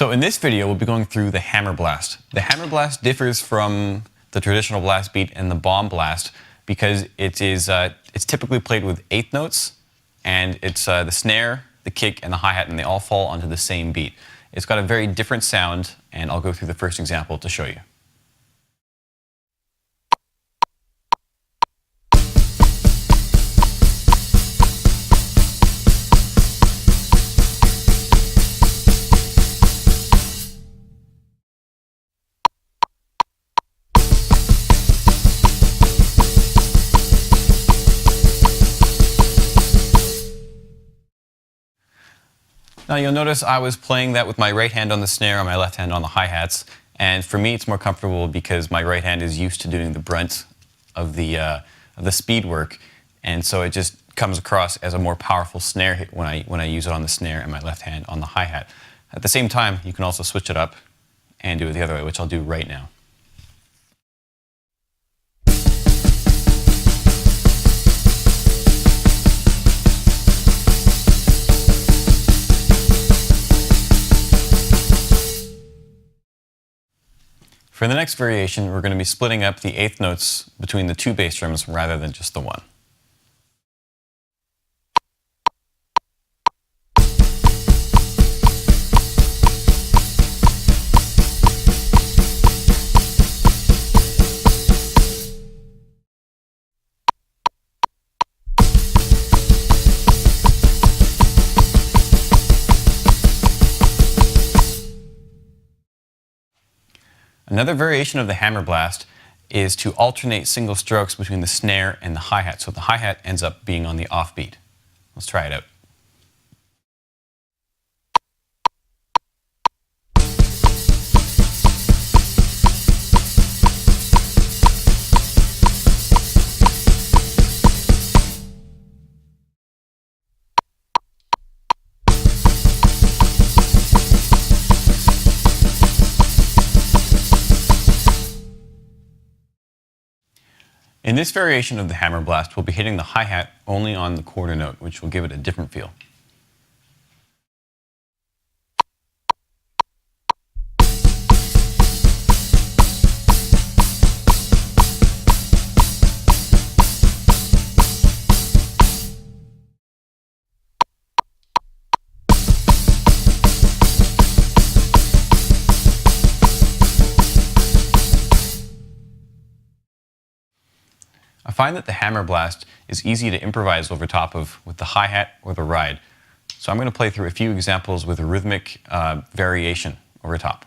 So in this video, we'll be going through the hammer blast. The hammer blast differs from the traditional blast beat and the bomb blast because it's typically played with eighth notes, and it's the snare, the kick, and the hi-hat, and they all fall onto the same beat. It's got a very different sound, and I'll go through the first example to show you. Now you'll notice I was playing that with my right hand on the snare and my left hand on the hi-hats, and for me it's more comfortable because my right hand is used to doing the brunt of the speed work, and so it just comes across as a more powerful snare hit when I use it on the snare and my left hand on the hi-hat. At the same time, you can also switch it up and do it the other way, which I'll do right now. For the next variation, we're going to be splitting up the eighth notes between the two bass drums rather than just the one. Another variation of the hammer blast is to alternate single strokes between the snare and the hi-hat, so the hi-hat ends up being on the offbeat. Let's try it out. In this variation of the hammer blast, we'll be hitting the hi-hat only on the quarter note, which will give it a different feel. I find that the hammer blast is easy to improvise over top of with the hi-hat or the ride. So I'm going to play through a few examples with a rhythmic variation over top.